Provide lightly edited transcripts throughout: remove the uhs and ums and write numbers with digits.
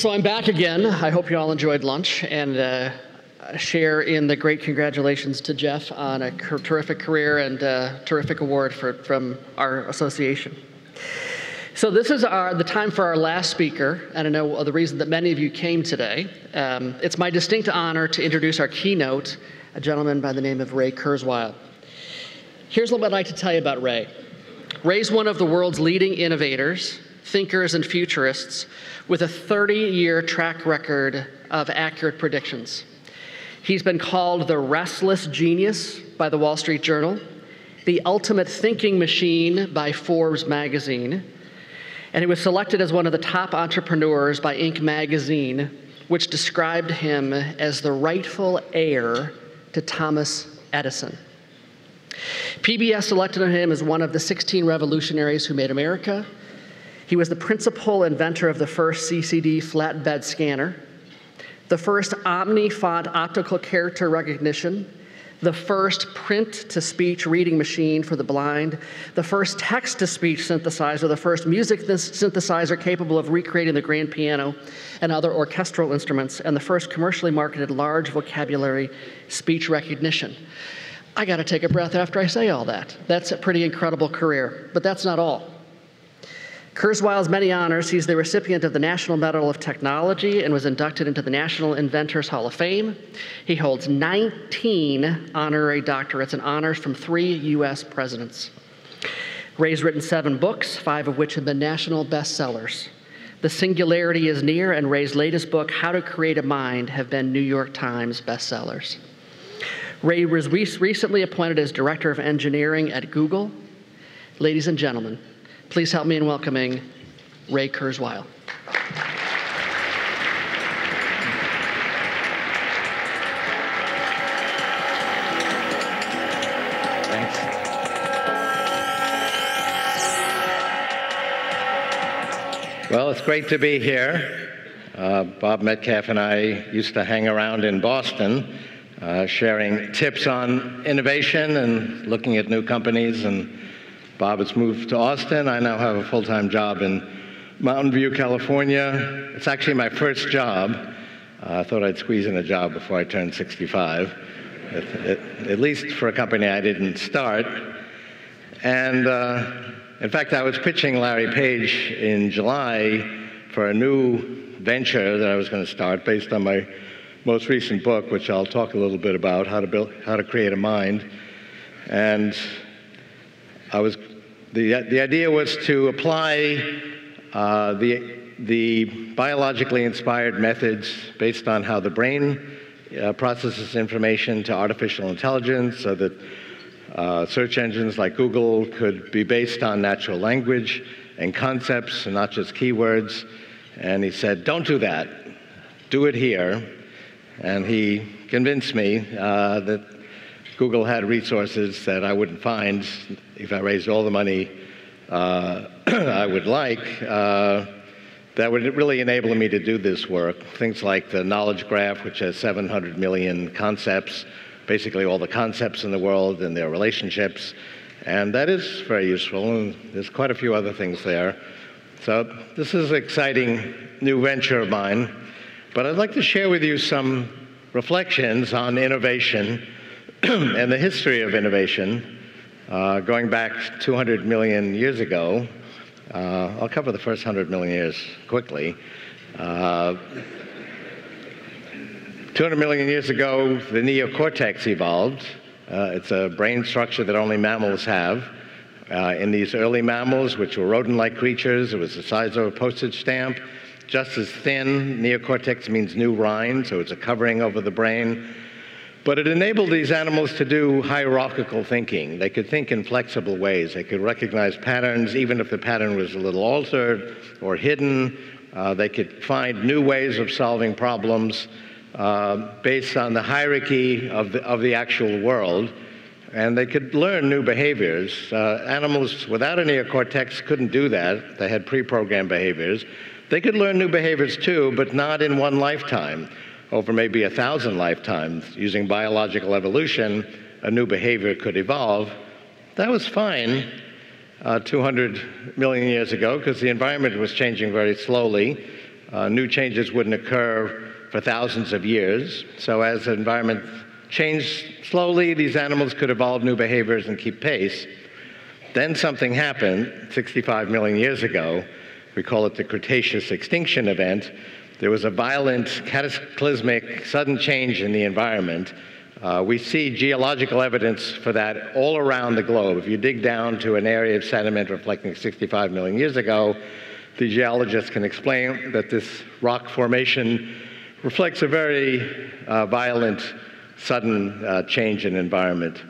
So I'm back again. I hope you all enjoyed lunch and share in the great congratulations to Jeff on a terrific career and terrific award from our association. So this is the time for our last speaker, and I know the reason that many of you came today. It's my distinct honor to introduce our keynote, a gentleman by the name of Ray Kurzweil. Here's what I'd like to tell you about Ray. Ray's one of the world's leading innovators, thinkers, and futurists with a 30-year track record of accurate predictions. He's been called the restless genius by the Wall Street Journal, the ultimate thinking machine by Forbes magazine, and he was selected as one of the top entrepreneurs by Inc. magazine, which described him as the rightful heir to Thomas Edison. PBS selected him as one of the 16 revolutionaries who made America. He was the principal inventor of the first CCD flatbed scanner, the first omni-font optical character recognition, the first print-to-speech reading machine for the blind, the first text-to-speech synthesizer, the first music synthesizer capable of recreating the grand piano and other orchestral instruments, and the first commercially marketed large vocabulary speech recognition. I got to take a breath after I say all that. That's a pretty incredible career, but that's not all. Kurzweil's many honors. He's the recipient of the National Medal of Technology and was inducted into the National Inventors Hall of Fame. He holds 19 honorary doctorates and honors from 3 U.S. presidents. Ray's written 7 books, 5 of which have been national bestsellers. The Singularity is Near and Ray's latest book, How to Create a Mind, have been New York Times bestsellers. Ray was recently appointed as Director of Engineering at Google. Ladies and gentlemen, please help me in welcoming Ray Kurzweil. Thanks. Well, it's great to be here. Bob Metcalf and I used to hang around in Boston, sharing tips on innovation and looking at new companies. And Bob has moved to Austin. I now have a full-time job in Mountain View, California. It's actually my first job. I thought I'd squeeze in a job before I turned 65, at least for a company I didn't start. And in fact, I was pitching Larry Page in July for a new venture that I was going to start based on my most recent book, which I'll talk a little bit about, How to Create a Mind. And the idea was to apply the biologically inspired methods based on how the brain processes information to artificial intelligence, so that search engines like Google could be based on natural language and concepts and not just keywords. And he said, don't do that. Do it here. And he convinced me that Google had resources that I wouldn't find if I raised all the money I would like, that would really enable me to do this work. Things like the knowledge graph, which has 700 million concepts, basically all the concepts in the world and their relationships. And that is very useful, and there's quite a few other things there. So this is an exciting new venture of mine. But I'd like to share with you some reflections on innovation and the history of innovation, going back 200 million years ago. I'll cover the first 100 million years quickly. 200 million years ago, the neocortex evolved. It's a brain structure that only mammals have. In these early mammals, which were rodent-like creatures, it was the size of a postage stamp, just as thin. Neocortex means new rind, so it's a covering over the brain. But it enabled these animals to do hierarchical thinking. They could think in flexible ways. They could recognize patterns, even if the pattern was a little altered or hidden. They could find new ways of solving problems based on the hierarchy of the actual world. And they could learn new behaviors. Animals without a neocortex couldn't do that. They had pre-programmed behaviors. They could learn new behaviors too, but not in one lifetime. Over maybe 1,000 lifetimes. Using biological evolution, a new behavior could evolve. That was fine 200 million years ago, because the environment was changing very slowly. new changes wouldn't occur for thousands of years. So as the environment changed slowly, these animals could evolve new behaviors and keep pace. Then something happened 65 million years ago. We call it the Cretaceous extinction event. There was a violent, cataclysmic, sudden change in the environment. We see geological evidence for that all around the globe. If you dig down to an area of sediment reflecting 65 million years ago, the geologists can explain that this rock formation reflects a very violent, sudden change in environment.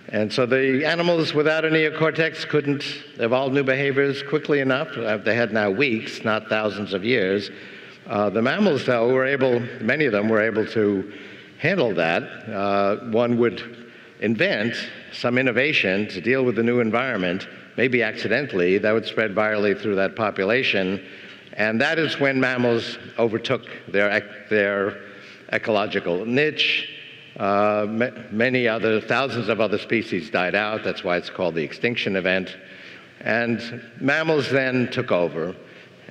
And so the animals without a neocortex couldn't evolve new behaviors quickly enough. They had now weeks, not thousands of years. The mammals, though, were able, many of them were able to handle that. One would invent some innovation to deal with the new environment, maybe accidentally, that would spread virally through that population. And that is when mammals overtook their ecological niche. Many other, thousands of other species died out. That's why it's called the extinction event. And mammals then took over.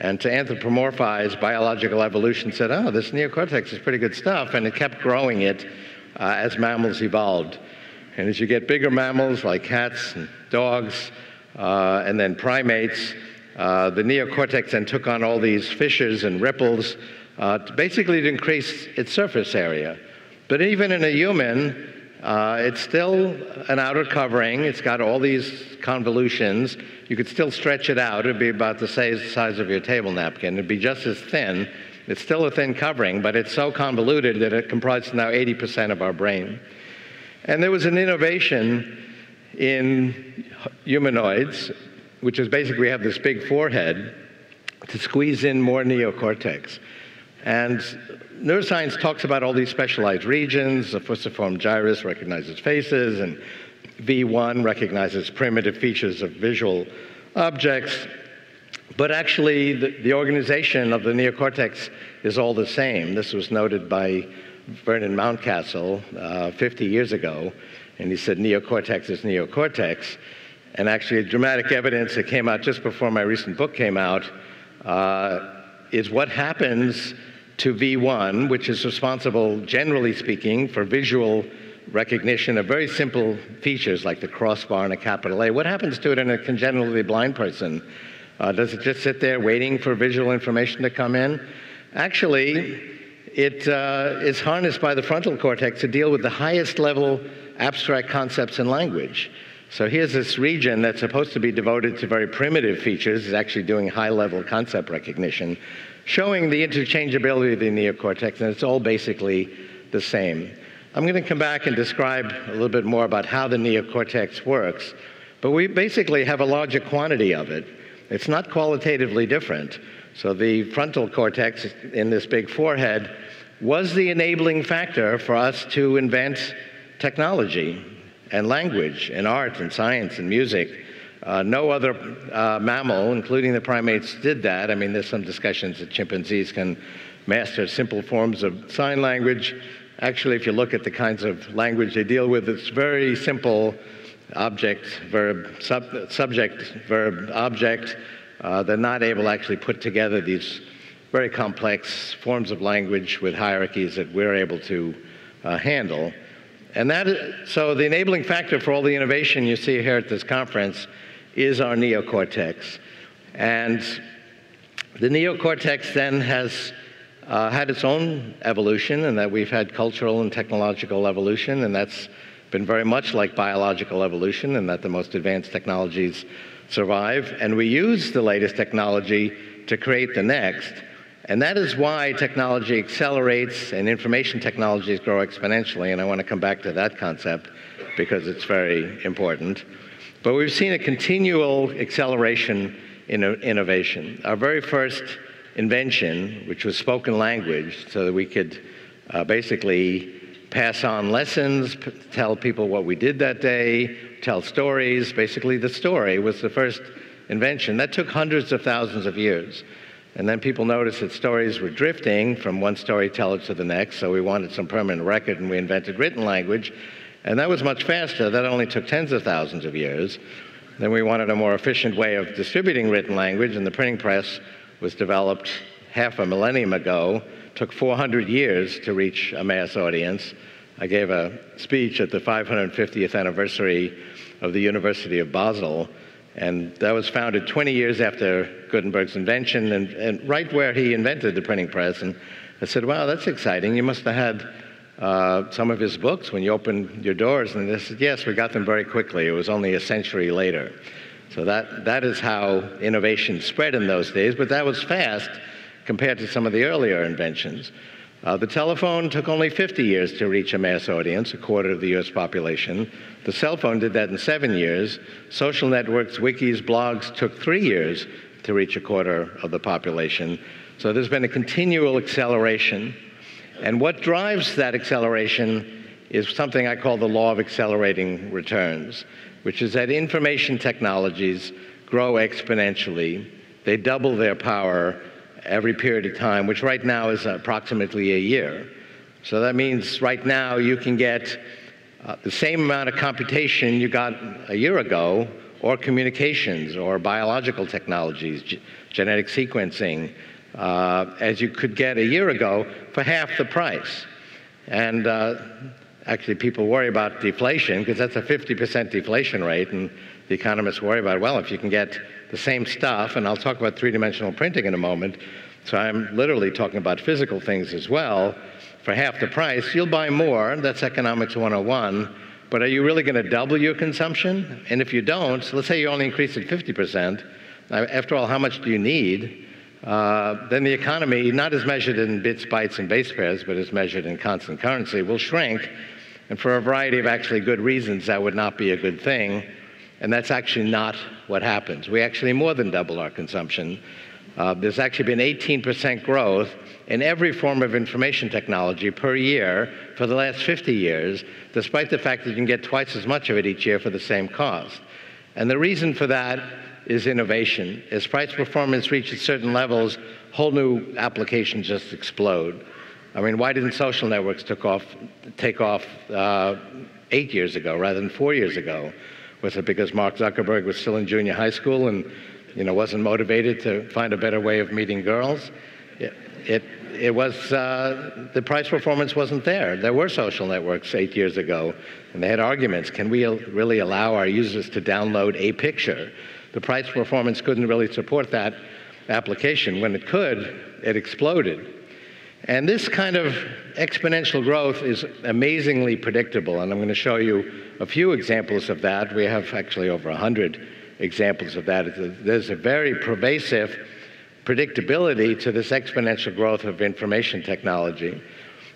And to anthropomorphize, biological evolution said, oh, this neocortex is pretty good stuff, and it kept growing it as mammals evolved. And as you get bigger mammals like cats and dogs, and then primates, the neocortex then took on all these fissures and ripples, basically to increase its surface area. But even in a human, it's still an outer covering. It's got all these convolutions. You could still stretch it out. It'd be about the size of your table napkin. It'd be just as thin. It's still a thin covering, but it's so convoluted that it comprises now 80% of our brain. And there was an innovation in humanoids, which is basically we have this big forehead, to squeeze in more neocortex. And neuroscience talks about all these specialized regions. The fusiform gyrus recognizes faces, and V1 recognizes primitive features of visual objects. But actually, the organization of the neocortex is all the same. This was noted by Vernon Mountcastle 50 years ago, and he said neocortex is neocortex. And actually, dramatic evidence that came out just before my recent book came out is what happens to V1, which is responsible, generally speaking, for visual recognition of very simple features like the crossbar and a capital A. What happens to it in a congenitally blind person? Does it just sit there waiting for visual information to come in? Actually, it is harnessed by the frontal cortex to deal with the highest level abstract concepts in language. So here's this region that's supposed to be devoted to very primitive features, is actually doing high-level concept recognition, showing the interchangeability of the neocortex, and it's all basically the same. I'm going to come back and describe a little bit more about how the neocortex works, but we basically have a larger quantity of it. It's not qualitatively different. So the frontal cortex in this big forehead was the enabling factor for us to invent technology and language and art and science and music. No other mammal, including the primates, did that. I mean, there's some discussions that chimpanzees can master simple forms of sign language. Actually, if you look at the kinds of language they deal with, it's very simple object, verb, subject, verb, object. They're not able to actually put together these very complex forms of language with hierarchies that we're able to handle. And so the enabling factor for all the innovation you see here at this conference is our neocortex. And the neocortex then has had its own evolution, and that we've had cultural and technological evolution, and that's been very much like biological evolution, and that the most advanced technologies survive. And we use the latest technology to create the next. And that is why technology accelerates and information technologies grow exponentially. And I want to come back to that concept because it's very important. But we've seen a continual acceleration in innovation. Our very first invention, which was spoken language, so that we could basically pass on lessons, tell people what we did that day, tell stories. Basically, the story was the first invention. That took hundreds of thousands of years. And then people noticed that stories were drifting from one storyteller to the next, so we wanted some permanent record, and we invented written language. And that was much faster. That only took tens of thousands of years. Then we wanted a more efficient way of distributing written language, and the printing press was developed half a millennium ago took 400 years to reach a mass audience. I gave a speech at the 550th anniversary of the University of Basel, and that was founded 20 years after Gutenberg's invention, and right where he invented the printing press. And I said, wow, that's exciting. You must have had some of his books when you opened your doors. And they said, yes, we got them very quickly. It was only a century later. So that is how innovation spread in those days, but that was fast compared to some of the earlier inventions. The telephone took only 50 years to reach a mass audience, a quarter of the US population. The cell phone did that in 7 years. Social networks, wikis, blogs took 3 years to reach a quarter of the population. So there's been a continual acceleration. And what drives that acceleration is something I call the law of accelerating returns, which is that information technologies grow exponentially. They double their power every period of time, which right now is approximately a year. So that means right now you can get the same amount of computation you got a year ago, or communications, or biological technologies, genetic sequencing, as you could get a year ago for half the price. And actually, people worry about deflation, because that's a 50% deflation rate, and the economists worry about, well, if you can get the same stuff, and I'll talk about three-dimensional printing in a moment, so I'm literally talking about physical things as well, for half the price, you'll buy more. That's economics 101. But are you really going to double your consumption? And if you don't, so let's say you only increase it 50%, after all, how much do you need? Then the economy, not as measured in bits, bytes, and base pairs, but as measured in constant currency, will shrink. And for a variety of actually good reasons, that would not be a good thing. And that's actually not what happens. We actually more than double our consumption. There's actually been 18% growth in every form of information technology per year for the last 50 years, despite the fact that you can get twice as much of it each year for the same cost. And the reason for that is innovation. As price performance reaches certain levels, whole new applications just explode. I mean, why didn't social networks take off 8 years ago rather than 4 years ago? Was it because Mark Zuckerberg was still in junior high school and wasn't motivated to find a better way of meeting girls? It was, the price performance wasn't there. There were social networks 8 years ago, and they had arguments. Can we really allow our users to download a picture? The price performance couldn't really support that application. When it could, it exploded. And this kind of exponential growth is amazingly predictable, and I'm going to show you a few examples of that. We have actually over 100 examples of that. There's a very pervasive predictability to this exponential growth of information technology.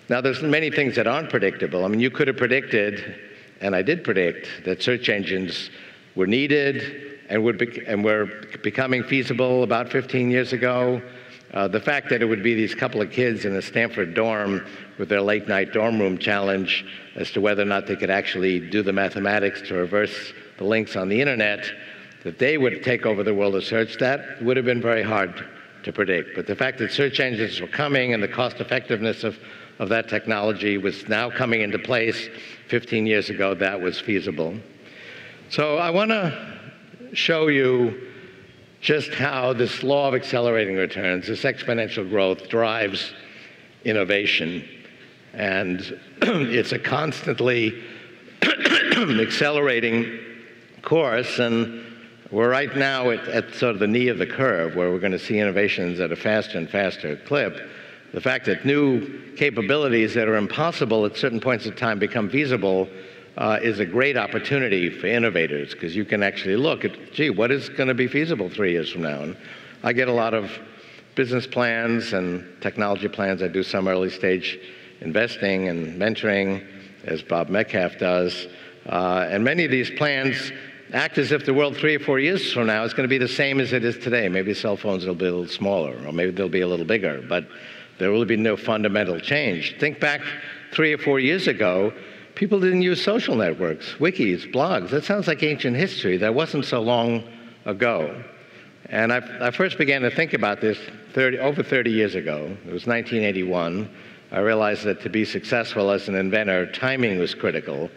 Now, there's many things that aren't predictable. I mean, you could have predicted, and I did predict, that search engines were needed and were becoming feasible about 15 years ago. The fact that it would be these couple of kids in a Stanford dorm with their late-night dorm room challenge as to whether or not they could actually do the mathematics to reverse the links on the internet, that they would take over the world of search, that would have been very hard to predict. But the fact that search engines were coming and the cost-effectiveness of that technology was now coming into place 15 years ago, that was feasible. So I want to show you just how this law of accelerating returns, this exponential growth, drives innovation. And it's a constantly accelerating course, and we're right now at sort of the knee of the curve, where we're going to see innovations at a faster and faster clip. The fact that new capabilities that are impossible at certain points of time become feasible is a great opportunity for innovators, because you can actually look at, gee, what is going to be feasible 3 years from now? And I get a lot of business plans and technology plans. I do some early stage investing and mentoring, as Bob Metcalf does. And many of these plans act as if the world 3 or 4 years from now is going to be the same as it is today. Maybe cell phones will be a little smaller, or maybe they'll be a little bigger, but there will be no fundamental change. Think back 3 or 4 years ago, people didn't use social networks, wikis, blogs. That sounds like ancient history. That wasn't so long ago. And I first began to think about this over 30 years ago. It was 1981. I realized that to be successful as an inventor, timing was critical.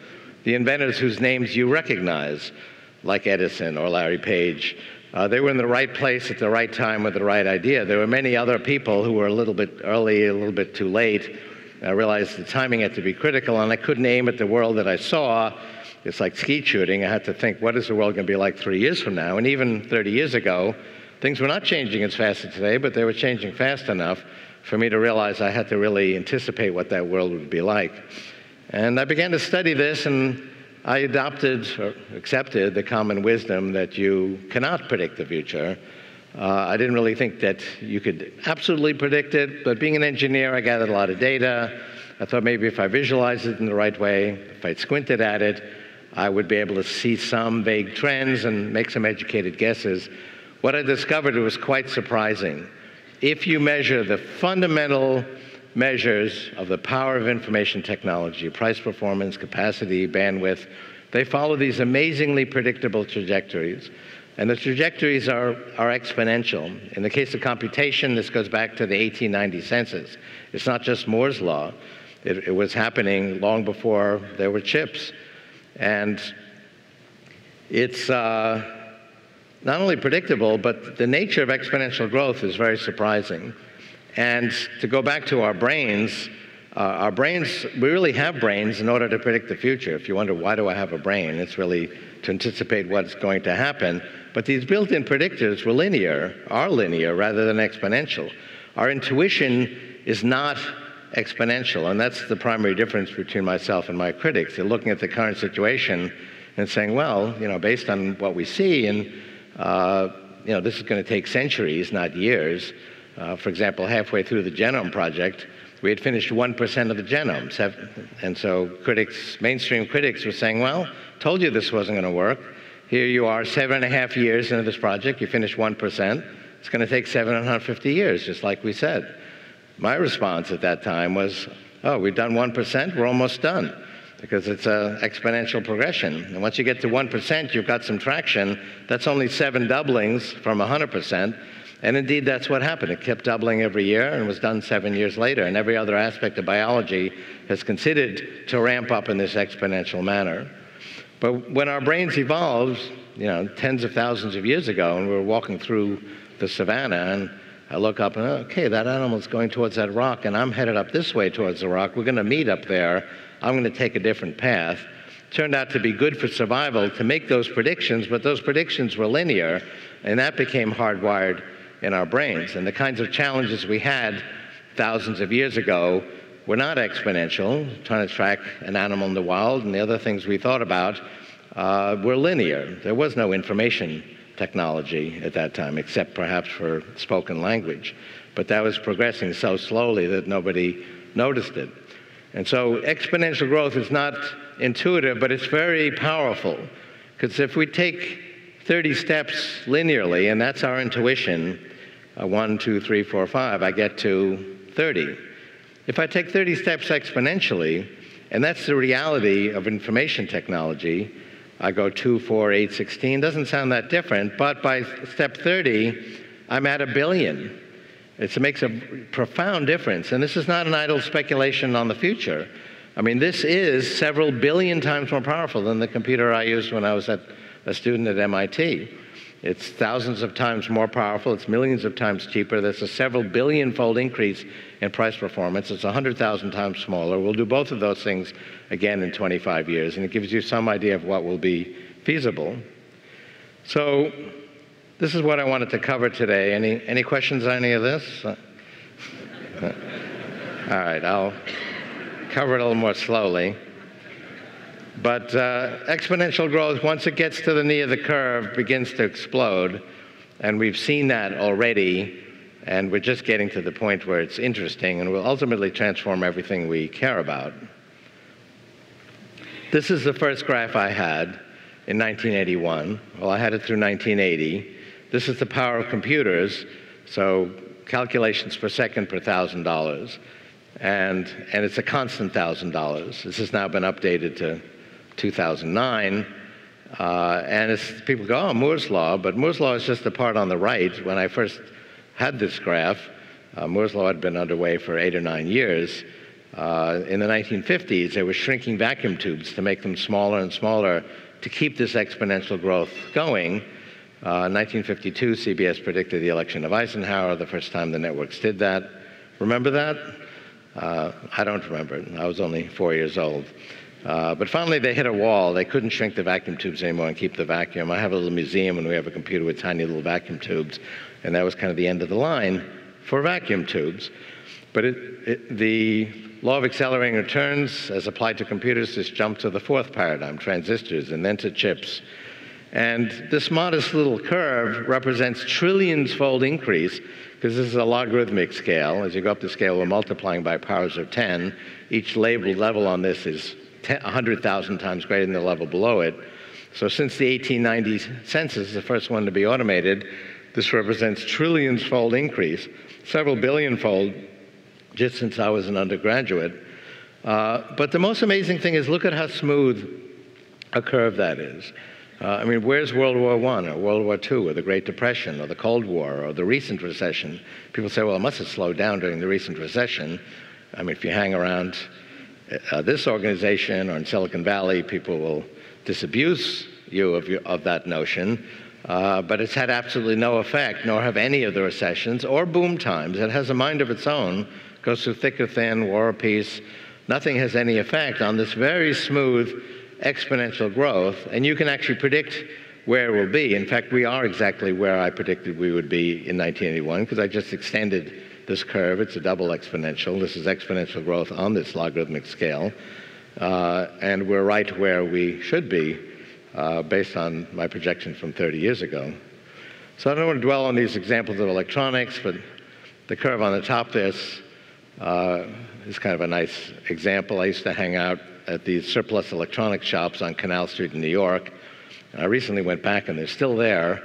The inventors whose names you recognize, like Edison or Larry Page, They were in the right place at the right time with the right idea. There were many other people who were a little bit early, a little bit too late. I realized the timing had to be critical, and I couldn't aim at the world that I saw. It's like skeet shooting. I had to think, what is the world going to be like 3 years from now? And even 30 years ago, things were not changing as fast as today, but they were changing fast enough for me to realize I had to really anticipate what that world would be like. And I began to study this, and I adopted or accepted the common wisdom that you cannot predict the future. I didn't really think that you could absolutely predict it, but being an engineer, I gathered a lot of data. I thought maybe if I visualized it in the right way, if I squinted at it, I would be able to see some vague trends and make some educated guesses. What I discovered was quite surprising. If you measure the fundamental measures of the power of information technology, price, performance, capacity, bandwidth, they follow these amazingly predictable trajectories. And the trajectories are exponential. In the case of computation, this goes back to the 1890 census. It's not just Moore's law. It was happening long before there were chips. And it's not only predictable, but the nature of exponential growth is very surprising. And to go back to our brains, we really have brains in order to predict the future. If you wonder, why do I have a brain? It's really to anticipate what's going to happen. But these built-in predictors are linear rather than exponential. Our intuition is not exponential, and that's the primary difference between myself and my critics. They're looking at the current situation and saying, well, based on what we see, and this is going to take centuries, not years. For example, halfway through the Genome Project, we had finished 1% of the genome. And so mainstream critics were saying, well, told you this wasn't going to work. Here you are 7.5 years into this project, you finished 1%. It's going to take 750 years, just like we said. My response at that time was, oh, we've done 1%, we're almost done, because it's an exponential progression. And once you get to 1%, you've got some traction. That's only 7 doublings from 100%. And indeed, that's what happened. It kept doubling every year and was done 7 years later. And every other aspect of biology has considered to ramp up in this exponential manner. But when our brains evolved, tens of thousands of years ago, and we were walking through the savannah, and I look up and, okay, that animal's going towards that rock, and I'm headed up this way towards the rock. We're going to meet up there. I'm going to take a different path. Turned out to be good for survival to make those predictions, but those predictions were linear, and that became hardwired in our brains. And the kinds of challenges we had thousands of years ago were not exponential, trying to track an animal in the wild, and the other things we thought about were linear. There was no information technology at that time, except perhaps for spoken language. But that was progressing so slowly that nobody noticed it. And so exponential growth is not intuitive, but it's very powerful. Because if we take 30 steps linearly, and that's our intuition, 1, 2, 3, 4, 5, I get to 30. If I take 30 steps exponentially, and that's the reality of information technology, I go 2, 4, 8, 16, doesn't sound that different, but by step 30, I'm at 1 billion. It makes a profound difference, and this is not an idle speculation on the future. I mean, this is several billion times more powerful than the computer I used when I was a student at MIT. It's thousands of times more powerful. It's millions of times cheaper. There's a several billion-fold increase in price performance. It's 100,000 times smaller. We'll do both of those things again in 25 years, and it gives you some idea of what will be feasible. So this is what I wanted to cover today. Any questions on any of this? All right, I'll cover it a little more slowly. But exponential growth, once it gets to the knee of the curve, begins to explode. And we've seen that already. And we're just getting to the point where it's interesting and will ultimately transform everything we care about. This is the first graph I had in 1981. Well, I had it through 1980. This is the power of computers. So calculations per second per $1,000. And it's a constant $1,000. This has now been updated to 2009, and people go, oh, Moore's Law, but Moore's Law is just the part on the right. When I first had this graph, Moore's Law had been underway for 8 or 9 years. In the 1950s, they were shrinking vacuum tubes to make them smaller and smaller to keep this exponential growth going. In 1952, CBS predicted the election of Eisenhower, the first time the networks did that. Remember that? I don't remember it. I was only 4 years old. But finally, they hit a wall. They couldn't shrink the vacuum tubes anymore and keep the vacuum. I have a little museum, and we have a computer with tiny little vacuum tubes, and that was kind of the end of the line for vacuum tubes. But the law of accelerating returns, as applied to computers, just jumped to the fourth paradigm, transistors, and then to chips. And this modest little curve represents trillions-fold increase, because this is a logarithmic scale. As you go up the scale, we're multiplying by powers of 10. Each labeled level on this is 100,000 times greater than the level below it. So since the 1890 census, the first one to be automated, this represents trillions-fold increase, several billion-fold, just since I was an undergraduate. But the most amazing thing is, look at how smooth a curve that is. I mean, where's World War I or World War II or the Great Depression or the Cold War or the recent recession? People say, well, it must have slowed down during the recent recession. I mean, if you hang around this organization or in Silicon Valley, people will disabuse you of that notion. But it's had absolutely no effect, nor have any of the recessions or boom times. It has a mind of its own, goes through thick or thin, war or peace. Nothing has any effect on this very smooth exponential growth, and you can actually predict where it will be. In fact, we are exactly where I predicted we would be in 1981, because I just extended this curve. It's a double exponential. This is exponential growth on this logarithmic scale, and we're right where we should be based on my projection from 30 years ago. So I don't want to dwell on these examples of electronics, but the curve on the top there is kind of a nice example. I used to hang out at these surplus electronics shops on Canal Street in New York. And I recently went back, and they're still there.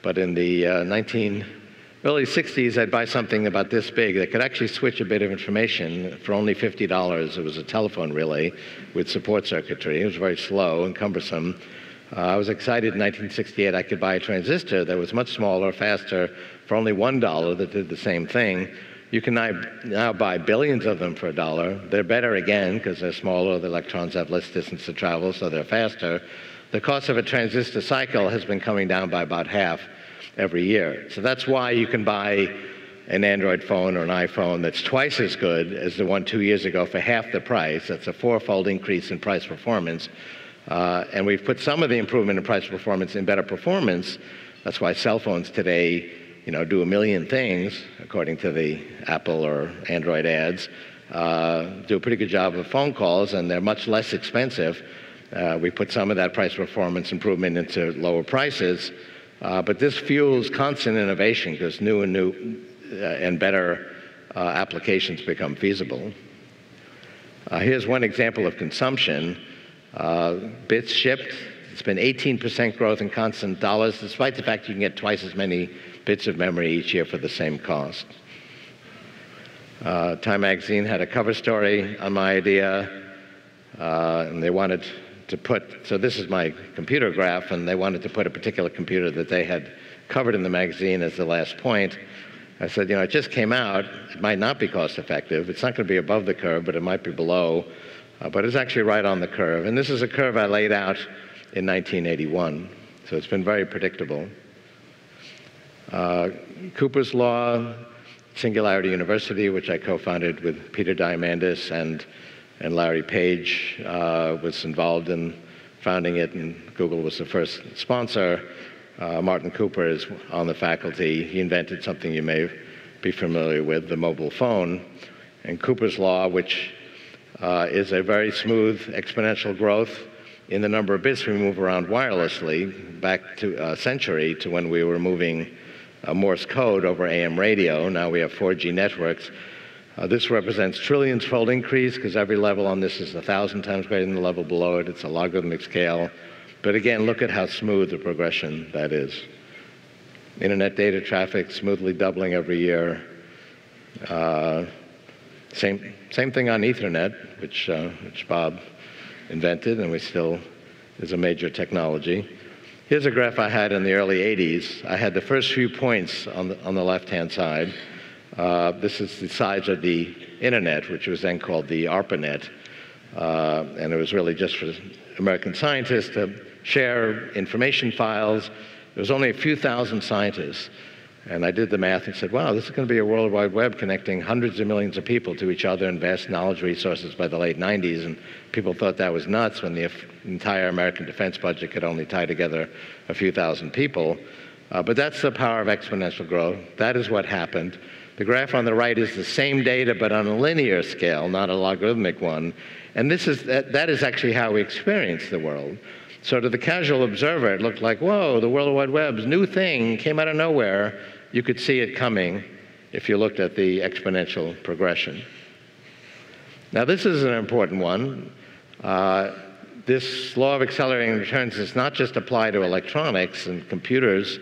But in the early 60s, I'd buy something about this big that could actually switch a bit of information for only $50. It was a telephone relay with support circuitry. It was very slow and cumbersome. I was excited in 1968 I could buy a transistor that was much smaller, faster, for only $1 that did the same thing. You can now buy billions of them for $1. They're better again because they're smaller. The electrons have less distance to travel, so they're faster. The cost of a transistor cycle has been coming down by about half every year. So that's why you can buy an Android phone or an iPhone that's twice as good as the one 2 years ago for half the price. That's a fourfold increase in price performance. And we've put some of the improvement in price performance in better performance. That's why cell phones today, do a million things, according to the Apple or Android ads, do a pretty good job of phone calls, and they're much less expensive. We put some of that price performance improvement into lower prices, but this fuels constant innovation because new and better applications become feasible. Here's one example of consumption. Bits shipped, it's been 18% growth in constant dollars, despite the fact you can get twice as many bits of memory each year for the same cost. Time magazine had a cover story on my idea, and they wanted to so this is my computer graph, and they wanted to put a particular computer that they had covered in the magazine as the last point. I said, it just came out. It might not be cost effective. It's not going to be above the curve, but it might be below. But it's actually right on the curve. And this is a curve I laid out in 1981. So it's been very predictable. Cooper's Law, Singularity University, which I co-founded with Peter Diamandis and Larry Page, was involved in founding it, and Google was the first sponsor. Martin Cooper is on the faculty. He invented something you may be familiar with, the mobile phone. And Cooper's Law, which is a very smooth exponential growth in the number of bits we move around wirelessly, back to a century to when we were moving Morse code over AM radio. Now we have 4G networks. This represents trillions-fold increase because every level on this is 1,000 times greater than the level below it. It's a logarithmic scale. But again, look at how smooth the progression that is. Internet data traffic smoothly doubling every year. Same thing on Ethernet, which Bob invented, and we still is a major technology. Here's a graph I had in the early 80s. I had the first few points on the left-hand side. This is the size of the internet, which was then called the ARPANET, and it was really just for American scientists to share information files there was only a few thousand scientists. And I did the math and said, wow, this is going to be a World Wide Web connecting hundreds of millions of people to each other and vast knowledge resources by the late 90s. And people thought that was nuts when the entire American defense budget could only tie together a few thousand people. But that's the power of exponential growth. That is what happened. The graph on the right is the same data, but on a linear scale, not a logarithmic one. And that is actually how we experience the world. So to the casual observer, it looked like, whoa, the World Wide Web's new thing came out of nowhere. You could see it coming if you looked at the exponential progression. Now, this is an important one. This law of accelerating returns does not just apply to electronics and computers.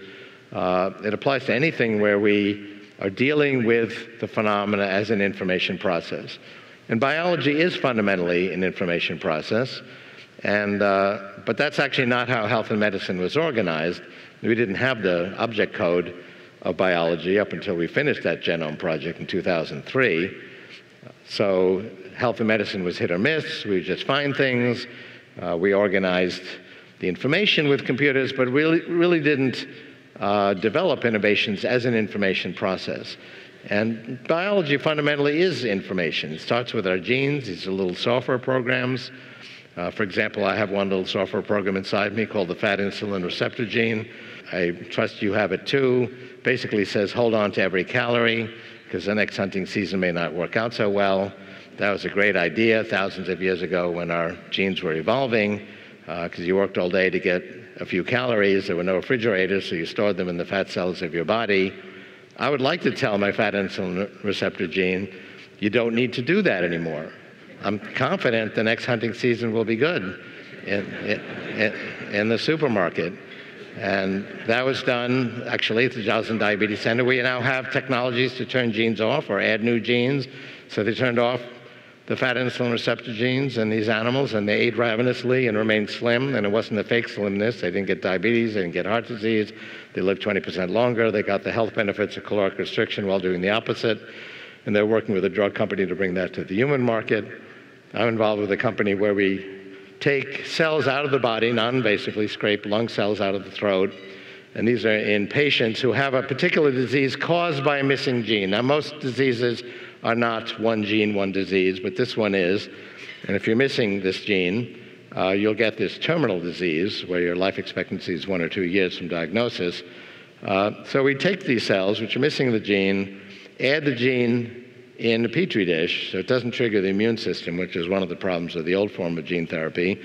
It applies to anything where we are dealing with the phenomena as an information process. And biology is fundamentally an information process. But that's actually not how health and medicine was organized. We didn't have the object code of biology up until we finished that genome project in 2003. So health and medicine was hit or miss. We would just find things. We organized the information with computers, but really didn't develop innovations as an information process. And biology fundamentally is information. It starts with our genes. These are little software programs. For example, I have one little software program inside me called the fat insulin receptor gene. I trust you have it too. Basically says hold on to every calorie because the next hunting season may not work out so well. That was a great idea thousands of years ago when our genes were evolving because you worked all day to get a few calories. There were no refrigerators, so you stored them in the fat cells of your body. I would like to tell my fat insulin receptor gene, you don't need to do that anymore. I'm confident the next hunting season will be good in the supermarket. And that was done, actually, at the Joslin Diabetes Center. We now have technologies to turn genes off or add new genes. So they turned off the fat insulin receptor genes in these animals, and they ate ravenously and remained slim. And it wasn't a fake slimness. They didn't get diabetes. They didn't get heart disease. They lived 20% longer. They got the health benefits of caloric restriction while doing the opposite. And they're working with a drug company to bring that to the human market. I'm involved with a company where we take cells out of the body, non-invasively, scrape lung cells out of the throat, and these are in patients who have a particular disease caused by a missing gene. Now, most diseases are not one gene, one disease, but this one is. And if you're missing this gene, you'll get this terminal disease where your life expectancy is 1 or 2 years from diagnosis. So we take these cells, which are missing the gene, add the gene in a petri dish, so it doesn't trigger the immune system, which is one of the problems of the old form of gene therapy.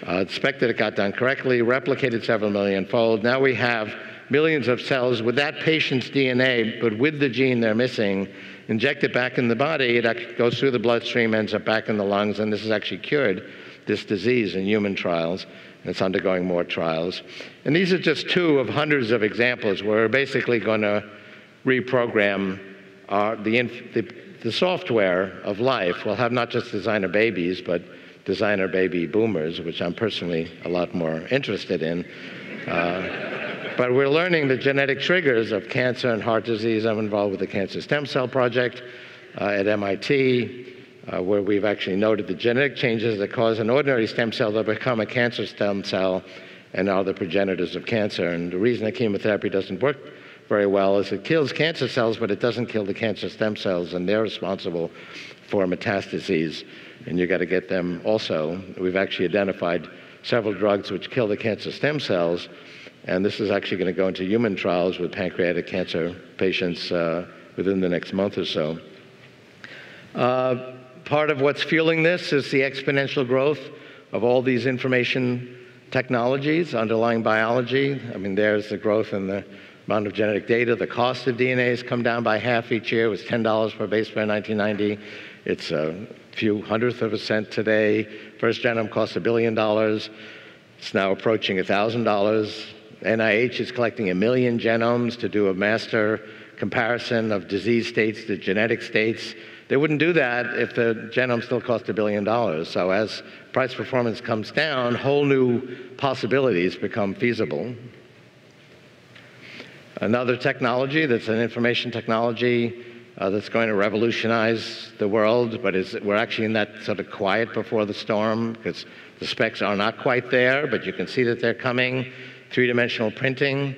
Expect that it got done correctly, replicated several million-fold. Now we have millions of cells with that patient's DNA, but with the gene they're missing, inject it back in the body, it goes through the bloodstream, ends up back in the lungs, and this has actually cured this disease in human trials, and it's undergoing more trials. And these are just 2 of hundreds of examples where we're basically going to reprogram the software of life. We'll have not just designer babies, but designer baby boomers, which I'm personally a lot more interested in. But we're learning the genetic triggers of cancer and heart disease. I'm involved with the Cancer Stem Cell Project at MIT, where we've actually noted the genetic changes that cause an ordinary stem cell to become a cancer stem cell and are the progenitors of cancer. And the reason that chemotherapy doesn't work very well is it kills cancer cells, but it doesn't kill the cancer stem cells, and they're responsible for metastases, and you got to get them also. We've actually identified several drugs which kill the cancer stem cells, and this is actually going to go into human trials with pancreatic cancer patients within the next month or so. Part of what's fueling this is the exponential growth of all these information technologies, underlying biology. I mean, there's the growth in the amount of genetic data. The cost of DNA has come down by half each year. It was $10 per base pair in 1990. It's a few hundredths of a cent today. First genome cost $1 billion. It's now approaching $1,000. NIH is collecting 1 million genomes to do a master comparison of disease states to genetic states. They wouldn't do that if the genome still cost $1 billion. So as price performance comes down, whole new possibilities become feasible. Another technology that's an information technology that's going to revolutionize the world, but we're actually in that sort of quiet before the storm because the specs are not quite there, but you can see that they're coming. 3-dimensional printing.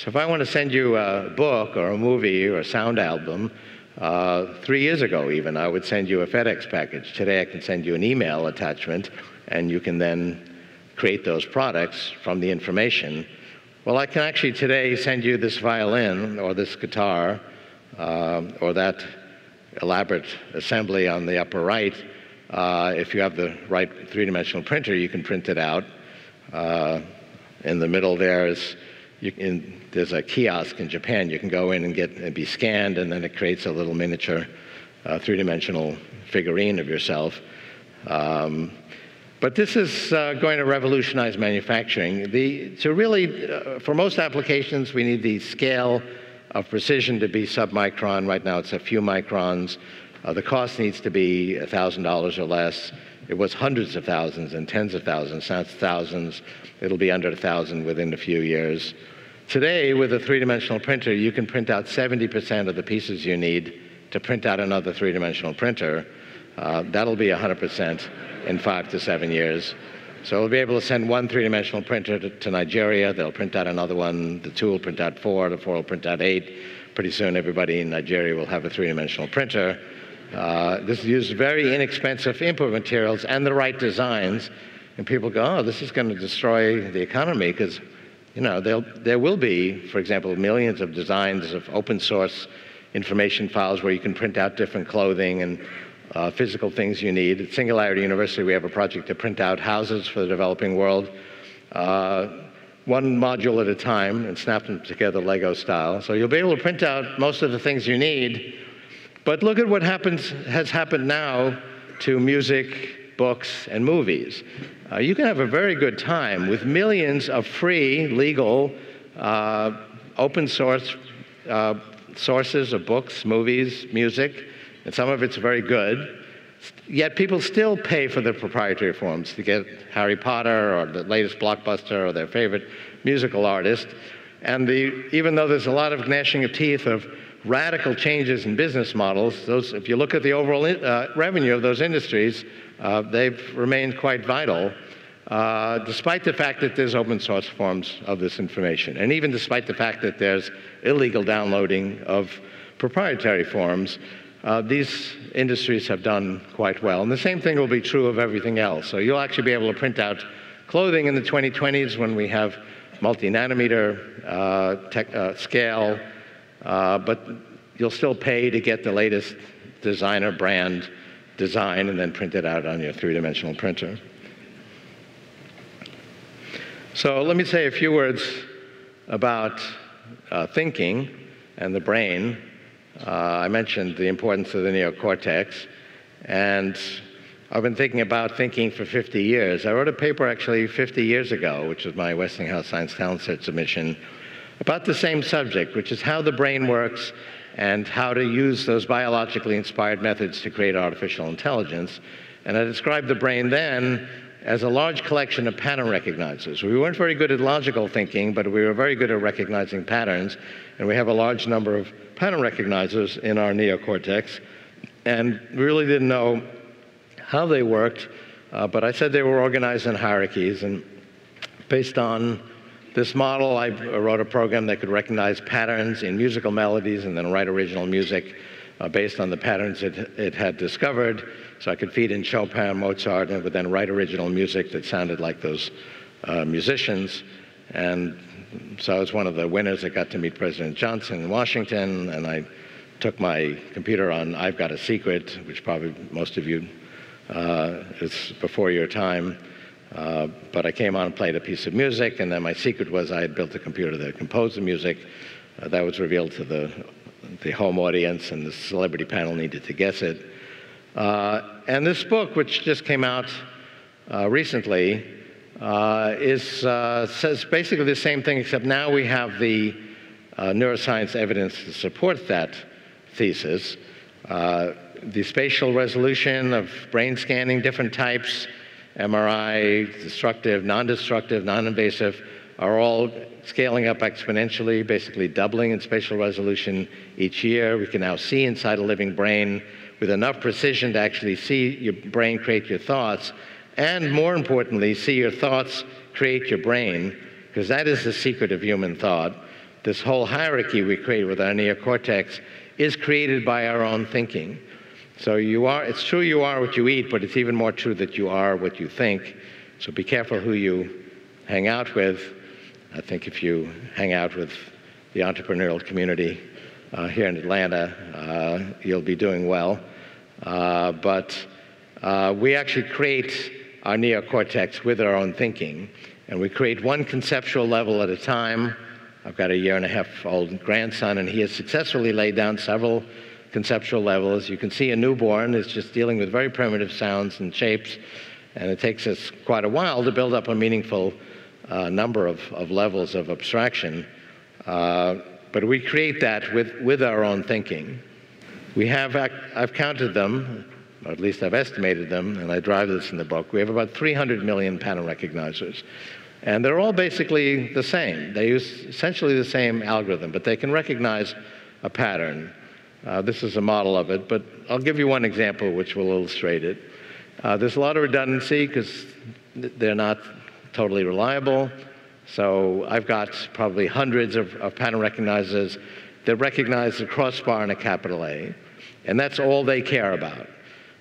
So if I want to send you a book or a movie or a sound album, 3 years ago even, I would send you a FedEx package. Today I can send you an email attachment, and you can then create those products from the information. Well, I can actually today send you this violin or this guitar or that elaborate assembly on the upper right. If you have the right three-dimensional printer, you can print it out. In the middle there's a kiosk in Japan. You can go in and be scanned, and then it creates a little miniature three-dimensional figurine of yourself. But this is going to revolutionize manufacturing. For most applications, we need the scale of precision to be submicron. Right now, it's a few microns. The cost needs to be $1,000 or less. It was hundreds of thousands and tens of thousands. Now it's thousands. It'll be under 1,000 within a few years. Today, with a three-dimensional printer, you can print out 70% of the pieces you need to print out another three-dimensional printer. That'll be 100% in 5 to 7 years. So we'll be able to send one three-dimensional printer to Nigeria. They'll print out another one. The 2 will print out 4. The 4 will print out 8. Pretty soon, everybody in Nigeria will have a three-dimensional printer. This uses very inexpensive input materials and the right designs. And people go, oh, this is going to destroy the economy, because there will be, for example, millions of designs of open source information files where you can print out different clothing and physical things you need. At Singularity University, we have a project to print out houses for the developing world, one module at a time, and snap them together Lego style. So you'll be able to print out most of the things you need. But look at what has happened now to music, books, and movies. You can have a very good time with millions of free, legal, open source sources of books, movies, music, and some of it's very good. Yet people still pay for the proprietary forms to get Harry Potter or the latest blockbuster or their favorite musical artist. And even though there's a lot of gnashing of teeth of radical changes in business models, if you look at the overall revenue of those industries, they've remained quite vital, despite the fact that there's open source forms of this information, and even despite the fact that there's illegal downloading of proprietary forms. These industries have done quite well. And the same thing will be true of everything else. So you'll actually be able to print out clothing in the 2020s when we have multi-nanometer scale, but you'll still pay to get the latest designer brand design and then print it out on your three-dimensional printer. So let me say a few words about thinking and the brain. I mentioned the importance of the neocortex, and I've been thinking about thinking for 50 years. I wrote a paper actually 50 years ago, which was my Westinghouse Science Talent Search submission, about the same subject, which is how the brain works and how to use those biologically inspired methods to create artificial intelligence. And I described the brain then as a large collection of pattern recognizers. We weren't very good at logical thinking, but we were very good at recognizing patterns, and we have a large number of pattern recognizers in our neocortex, and we really didn't know how they worked, but I said they were organized in hierarchies, and based on this model, I wrote a program that could recognize patterns in musical melodies and then write original music based on the patterns it had discovered. So I could feed in Chopin, Mozart, and would then write original music that sounded like those musicians. And so I was one of the winners that got to meet President Johnson in Washington, and I took my computer on I've Got a Secret, which probably most of you is before your time. But I came on and played a piece of music, and then my secret was I had built a computer that composed the music. That was revealed to the home audience, and the celebrity panel needed to guess it. And this book, which just came out recently, says basically the same thing, except now we have the neuroscience evidence to support that thesis. The spatial resolution of brain scanning, different types, MRI, destructive, non-destructive, non-invasive, are all scaling up exponentially, basically doubling in spatial resolution each year. We can now see inside a living brain with enough precision to actually see your brain create your thoughts, and more importantly, see your thoughts create your brain, because that is the secret of human thought. this whole hierarchy we create with our neocortex is created by our own thinking. So it's true you are what you eat, but it's even more true that you are what you think. So be careful who you hang out with. I think if you hang out with the entrepreneurial community here in Atlanta, you'll be doing well. But we actually create our neocortex with our own thinking, and we create one conceptual level at a time. I've got a 1.5-year-old grandson, and he has successfully laid down several conceptual levels. You can see a newborn is just dealing with very primitive sounds and shapes, and it takes us quite a while to build up a meaningful number of levels of abstraction. But we create that with our own thinking. I've counted them, or at least I've estimated them, and I drive this in the book. We have about 300 million pattern recognizers. And they're all basically the same. They use essentially the same algorithm, but they can recognize a pattern. This is a model of it, but I'll give you one example which will illustrate it. There's a lot of redundancy because they're not totally reliable. So I've got probably hundreds of pattern recognizers that recognize a crossbar and a capital A. And that's all they care about.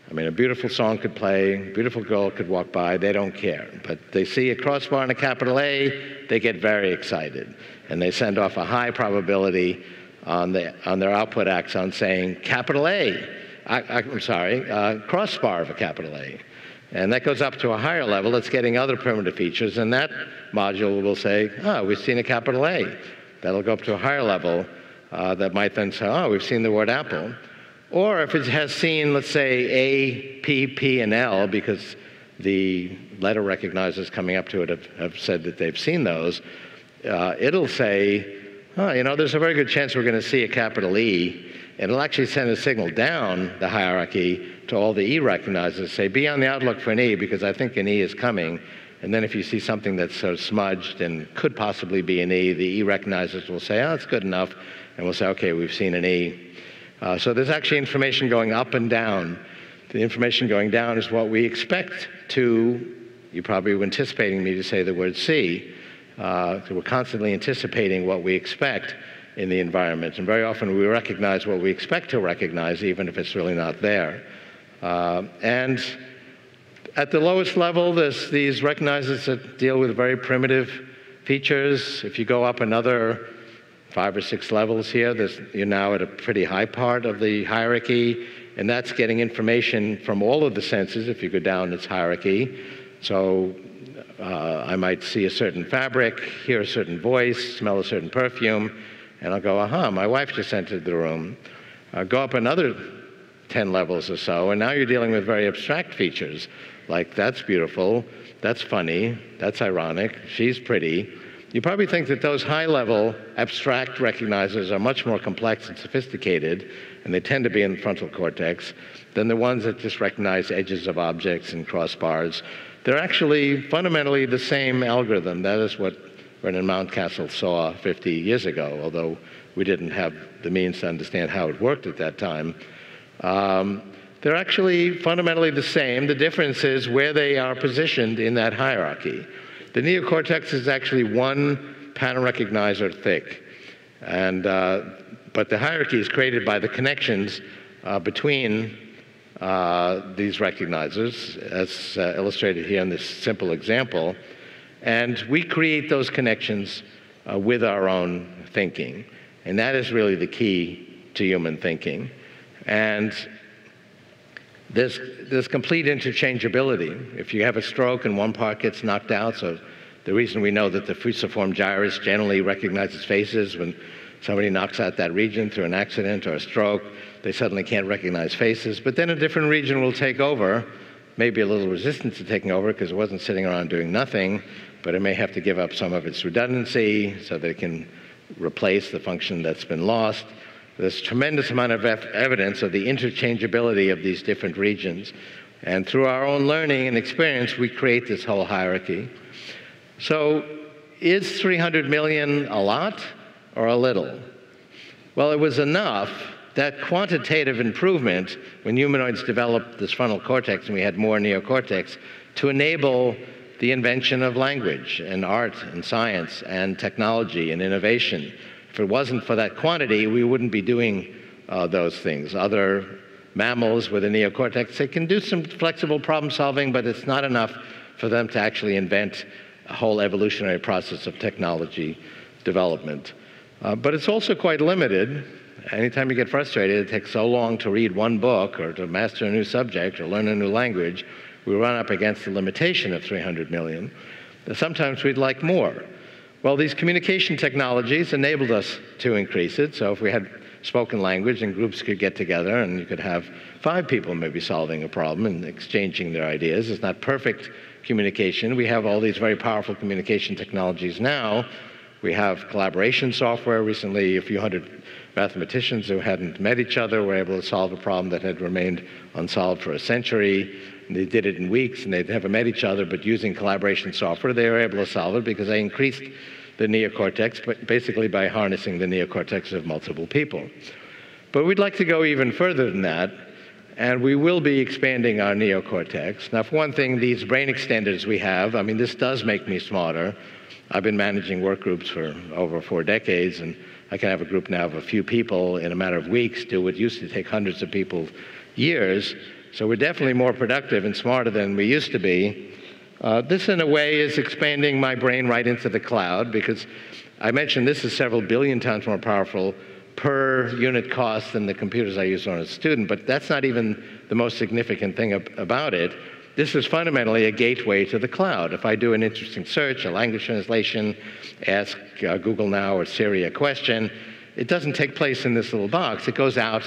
I mean, a beautiful song could play, a beautiful girl could walk by, they don't care. But they see a crossbar and a capital A, they get very excited. And they send off a high probability on their output axon saying, capital A, crossbar of a capital A. And that goes up to a higher level. It's getting other primitive features. And that module will say, oh, we've seen a capital A. That'll go up to a higher level that might then say, oh, we've seen the word apple. Or if it has seen, let's say, A, P, P, and L, because the letter recognizers coming up to it have said that they've seen those, it'll say, oh, you know, there's a very good chance we're going to see a capital E. And it'll actually send a signal down the hierarchy to all the E recognizers, say, be on the outlook for an E, because I think an E is coming. And then if you see something that's sort of smudged and could possibly be an E, the E recognizers will say, oh, it's good enough. And we'll say, okay, we've seen an E. So there's actually information going up and down. The information going down is what we expect to, you probably were anticipating me to say the word C. So we're constantly anticipating what we expect in the environment. And very often we recognize what we expect to recognize, even if it's really not there. And at the lowest level, there's these recognizers that deal with very primitive features. If you go up another 5 or 6 levels here, you're now at a pretty high part of the hierarchy, and that's getting information from all of the senses if you go down its hierarchy. So I might see a certain fabric, hear a certain voice, smell a certain perfume, and I'll go, aha, my wife just entered the room. Go up another 10 levels or so, and now you're dealing with very abstract features, like that's beautiful, that's funny, that's ironic, she's pretty. You probably think that those high-level abstract recognizers are much more complex and sophisticated, and they tend to be in the frontal cortex, than the ones that just recognize edges of objects and crossbars. They're actually fundamentally the same algorithm. That is what Vernon Mountcastle saw 50 years ago, although we didn't have the means to understand how it worked at that time. They're actually fundamentally the same. The difference is where they are positioned in that hierarchy. The neocortex is actually one pattern recognizer thick, and but the hierarchy is created by the connections between these recognizers, as illustrated here in this simple example, and we create those connections with our own thinking, and that is really the key to human thinking. And there's complete interchangeability. If you have a stroke and one part gets knocked out, so the reason we know that the fusiform gyrus generally recognizes faces when somebody knocks out that region through an accident or a stroke, they suddenly can't recognize faces. But then a different region will take over, maybe a little resistant to taking over because it wasn't sitting around doing nothing, but it may have to give up some of its redundancy so that it can replace the function that's been lost. There's a tremendous amount of evidence of the interchangeability of these different regions. And through our own learning and experience, we create this whole hierarchy. So is 300 million a lot or a little? Well, it was enough, that quantitative improvement, when humanoids developed this frontal cortex and we had more neocortex, to enable the invention of language and art and science and technology and innovation. If it wasn't for that quantity, we wouldn't be doing those things. Other mammals with a neocortex, they can do some flexible problem solving, but it's not enough for them to actually invent a whole evolutionary process of technology development. But it's also quite limited. Anytime you get frustrated, it takes so long to read one book or to master a new subject or learn a new language, we run up against the limitation of 300 million. Sometimes we'd like more. Well, these communication technologies enabled us to increase it. So if we had spoken language and groups could get together and you could have 5 people maybe solving a problem and exchanging their ideas. It's not perfect communication. We have all these very powerful communication technologies now. We have collaboration software. Recently, a few hundred mathematicians who hadn't met each other were able to solve a problem that had remained unsolved for a century. And they did it in weeks, and they'd never met each other, but using collaboration software, they were able to solve it because they increased the neocortex, but basically by harnessing the neocortex of multiple people. But we'd like to go even further than that, and we will be expanding our neocortex. Now, for one thing, these brain extenders we have, I mean, this does make me smarter. I've been managing work groups for over 4 decades, and I can have a group now of a few people in a matter of weeks do what used to take hundreds of people years. So we're definitely more productive and smarter than we used to be. This, in a way, is expanding my brain right into the cloud, because I mentioned this is several billion times more powerful per unit cost than the computers I used when I was a student, but that's not even the most significant thing about it. This is fundamentally a gateway to the cloud. If I do an interesting search, a language translation, ask Google Now or Siri a question, it doesn't take place in this little box. It goes out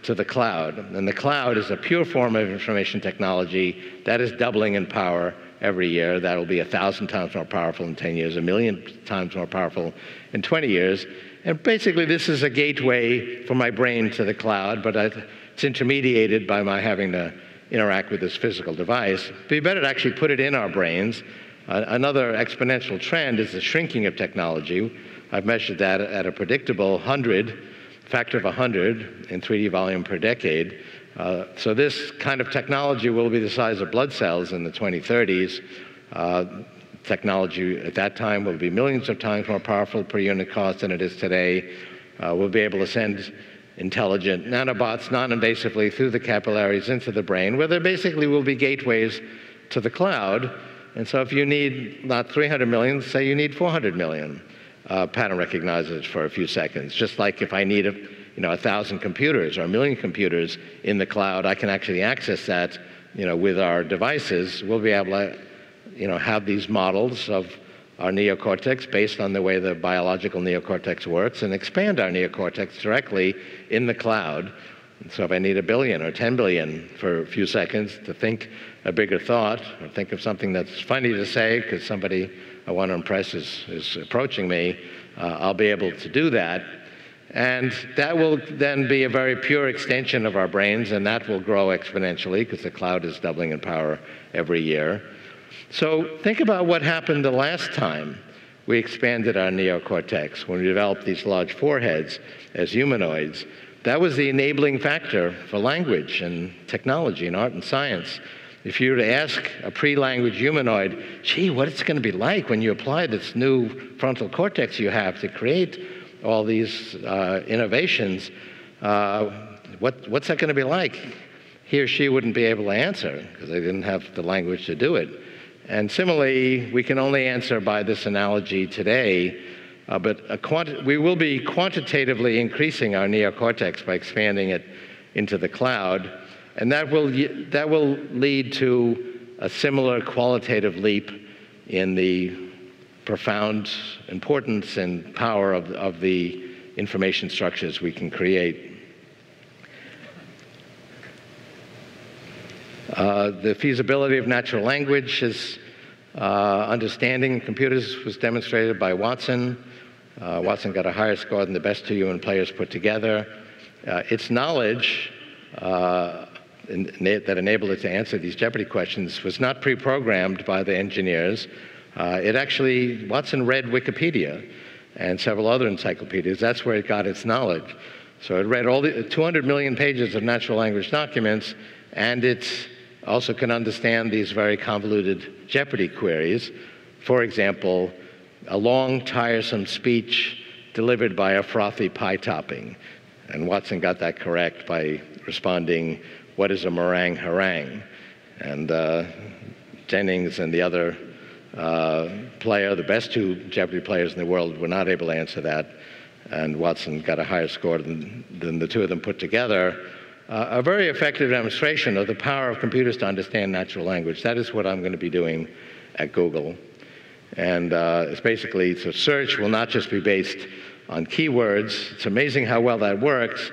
to the cloud. And the cloud is a pure form of information technology that is doubling in power every year. That will be 1,000 times more powerful in 10 years, 1,000,000 times more powerful in 20 years. And basically, this is a gateway for my brain to the cloud, but it's intermediated by my having to interact with this physical device. It'd be better to actually put it in our brains. Another exponential trend is the shrinking of technology. I've measured that at a predictable factor of 100 in 3D volume per decade. So this kind of technology will be the size of blood cells in the 2030s. Technology at that time will be millions of times more powerful per unit cost than it is today. We'll be able to send intelligent nanobots non-invasively through the capillaries into the brain, where there basically will be gateways to the cloud. And so if you need not 300 million, say you need 400 million pattern recognizers for a few seconds. Just like if I need 1,000 computers or 1,000,000 computers in the cloud, I can actually access that with our devices. We'll be able to have these models of our neocortex based on the way the biological neocortex works and expand our neocortex directly in the cloud. And so if I need 1 billion or 10 billion for a few seconds to think a bigger thought or think of something that's funny to say because somebody I want to impress is approaching me, I'll be able to do that. And that will then be a very pure extension of our brains, and that will grow exponentially because the cloud is doubling in power every year. So think about what happened the last time we expanded our neocortex, when we developed these large foreheads as humanoids. That was the enabling factor for language and technology and art and science. If you were to ask a pre-language humanoid, gee, what it's going to be like when you apply this new frontal cortex you have to create all these innovations, what's that going to be like? He or she wouldn't be able to answer because they didn't have the language to do it. And similarly, we can only answer by this analogy today, but we will be quantitatively increasing our neocortex by expanding it into the cloud, and that will lead to a similar qualitative leap in the profound importance and power of the information structures we can create. The feasibility of natural language is understanding computers was demonstrated by Watson. Watson got a higher score than the best 2 human players put together. Its knowledge that enabled it to answer these Jeopardy questions was not pre-programmed by the engineers. Watson read Wikipedia and several other encyclopedias. That's where it got its knowledge. So it read all the 200 million pages of natural language documents, and it also can understand these very convoluted Jeopardy queries. For example, a long, tiresome speech delivered by a frothy pie topping. And Watson got that correct by responding, "What is a meringue harangue?" And Jennings and the other player, the best two Jeopardy players in the world, were not able to answer that. And Watson got a higher score than the two of them put together. A very effective demonstration of the power of computers to understand natural language. That is what I'm going to be doing at Google. And it's basically, so search will not just be based on keywords. It's amazing how well that works,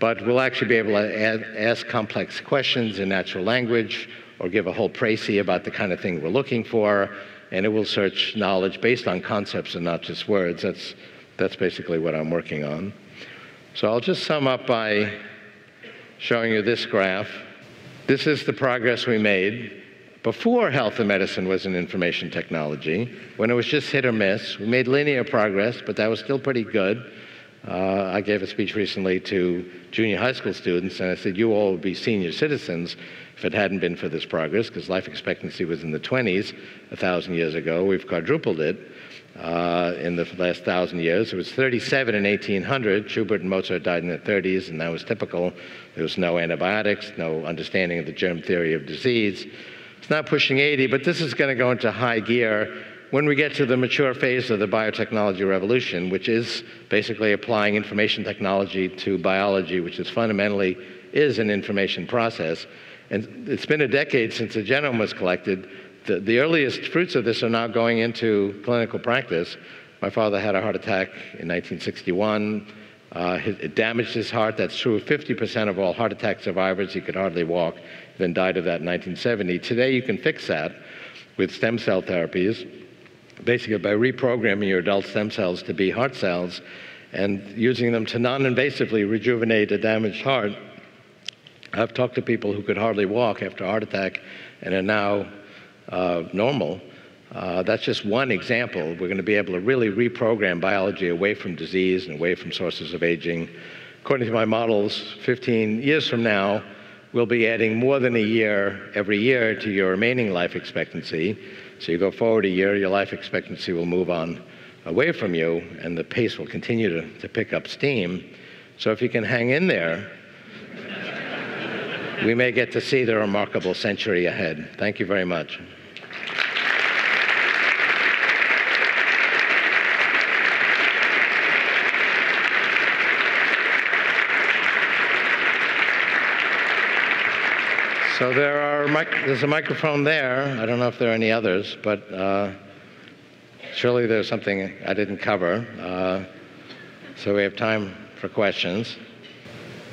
but we'll actually be able to ask complex questions in natural language or give a whole précis about the kind of thing we're looking for, and it will search knowledge based on concepts and not just words. That's basically what I'm working on. So I'll just sum up by showing you this graph. This is the progress we made before health and medicine was an information technology, when it was just hit or miss. We made linear progress, but that was still pretty good. I gave a speech recently to junior high school students, and I said, you all would be senior citizens if it hadn't been for this progress, because life expectancy was in the 20s 1,000 years ago. We've quadrupled it in the last 1,000 years. It was 37 in 1800. Schubert and Mozart died in their 30s, and that was typical. There was no antibiotics, no understanding of the germ theory of disease. It's not pushing 80, but this is going to go into high gear when we get to the mature phase of the biotechnology revolution, which is basically applying information technology to biology, which is fundamentally is an information process. And it's been a decade since the genome was collected. The earliest fruits of this are now going into clinical practice. My father had a heart attack in 1961. It damaged his heart. That's true of 50% of all heart attack survivors. He could hardly walk, then died of that in 1970. Today, you can fix that with stem cell therapies, basically by reprogramming your adult stem cells to be heart cells and using them to non-invasively rejuvenate a damaged heart. I've talked to people who could hardly walk after a heart attack and are now normal. That's just one example. We're going to be able to really reprogram biology away from disease and away from sources of aging. According to my models, 15 years from now, we'll be adding more than a year every year to your remaining life expectancy. So you go forward a year, your life expectancy will move on away from you, and the pace will continue to pick up steam. So if you can hang in there, we may get to see the remarkable century ahead. Thank you very much. So there's a microphone there. I don't know if there are any others, but surely there's something I didn't cover. So we have time for questions.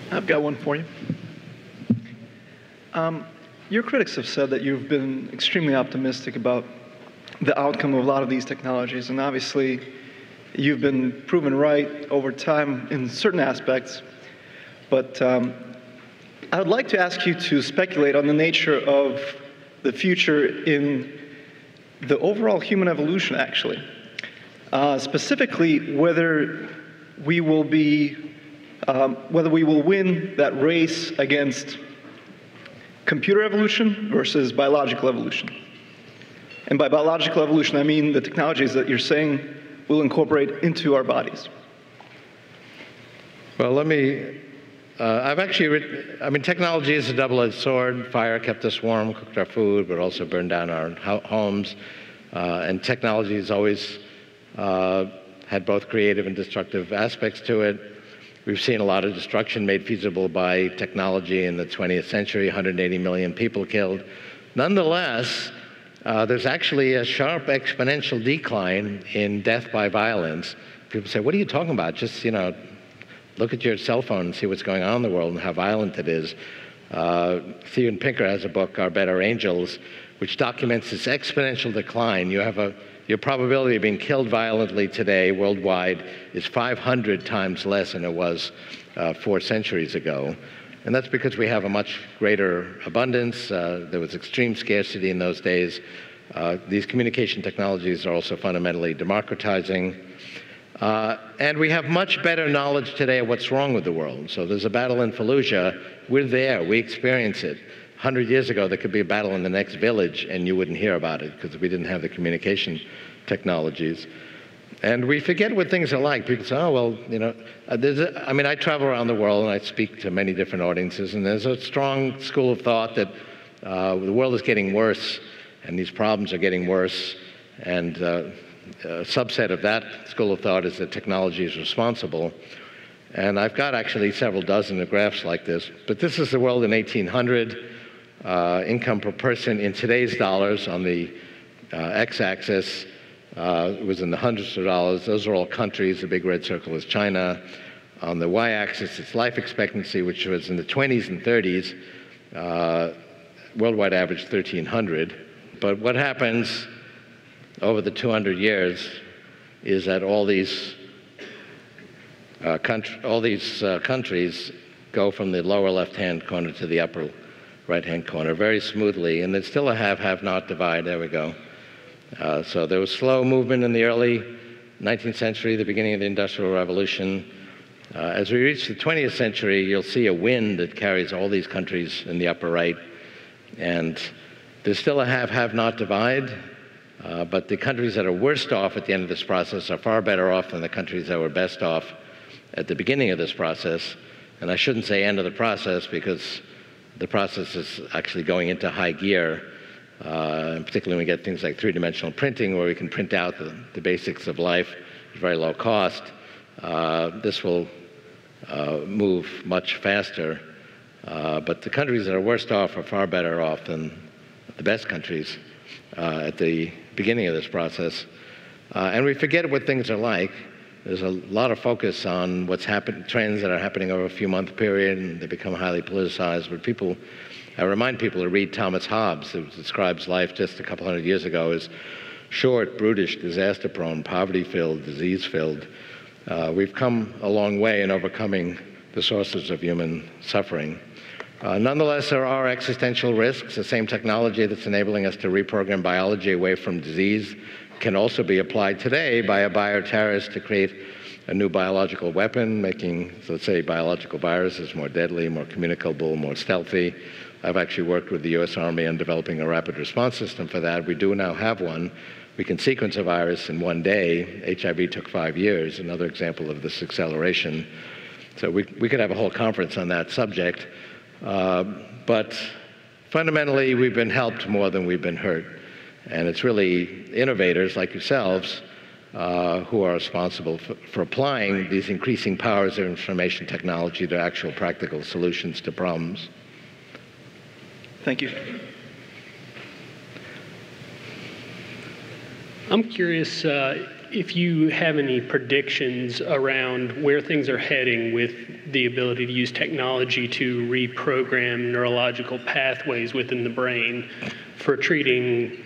I've got one for you. Your critics have said that you've been extremely optimistic about the outcome of a lot of these technologies, and obviously you've been proven right over time in certain aspects, but I would like to ask you to speculate on the nature of the future in the overall human evolution, actually. Specifically, whether we will win that race against computer evolution versus biological evolution. And by biological evolution, I mean the technologies that you're saying will incorporate into our bodies. Well, I've actually written, technology is a double-edged sword. Fire kept us warm, cooked our food, but also burned down our homes. And technology has always had both creative and destructive aspects to it. We've seen a lot of destruction made feasible by technology in the 20th century, 180 million people killed. Nonetheless, there's actually a sharp exponential decline in death by violence. People say, what are you talking about? Just, look at your cell phone and see what's going on in the world and how violent it is. Steven Pinker has a book, Our Better Angels, which documents this exponential decline. Your probability of being killed violently today worldwide is 500 times less than it was 4 centuries ago. And that's because we have a much greater abundance. There was extreme scarcity in those days. These communication technologies are also fundamentally democratizing. And we have much better knowledge today of what's wrong with the world. So there's a battle in Fallujah. We're there. We experience it. 100 years ago, there could be a battle in the next village, and you wouldn't hear about it because we didn't have the communication technologies. And we forget what things are like. People say, oh, well, you know, I travel around the world and I speak to many different audiences, and there's a strong school of thought that the world is getting worse and these problems are getting worse. And a subset of that school of thought is that technology is responsible. And I've got actually several dozen of graphs like this. But this is the world in 1800. Income per person in today's dollars on the x-axis. It was in the hundreds of dollars. Those are all countries. The big red circle is China. On the y-axis, it's life expectancy, which was in the 20s and 30s. Worldwide average 1,300. But what happens over the 200 years is that all these countries go from the lower left-hand corner to the upper right-hand corner very smoothly, and there's still a have-not divide. There we go. So there was slow movement in the early 19th century, the beginning of the Industrial Revolution. As we reach the 20th century, you'll see a wind that carries all these countries in the upper right, and there's still a have-not divide, but the countries that are worst off at the end of this process are far better off than the countries that were best off at the beginning of this process. And I shouldn't say end of the process, because the process is actually going into high gear, and particularly when we get things like three-dimensional printing, where we can print out the basics of life at very low cost. This will move much faster, but the countries that are worst off are far better off than the best countries at the beginning of this process. And we forget what things are like. There's a lot of focus on what's happened, trends that are happening over a few-month period, and they become highly politicized. But I remind people to read Thomas Hobbes, who describes life just a couple hundred years ago as short, brutish, disaster-prone, poverty-filled, disease-filled. We've come a long way in overcoming the sources of human suffering. Nonetheless, there are existential risks. The same technology that's enabling us to reprogram biology away from disease can also be applied today by a bioterrorist to create a new biological weapon, making, let's say, biological viruses more deadly, more communicable, more stealthy. I've actually worked with the US Army on developing a rapid response system for that. We do now have one. We can sequence a virus in one day. HIV took 5 years, another example of this acceleration. So we could have a whole conference on that subject. But fundamentally, we've been helped more than we've been hurt. And it's really innovators like yourselves who are responsible for applying these increasing powers of information technology to actual practical solutions to problems. Thank you. I'm curious if you have any predictions around where things are heading with the ability to use technology to reprogram neurological pathways within the brain for treating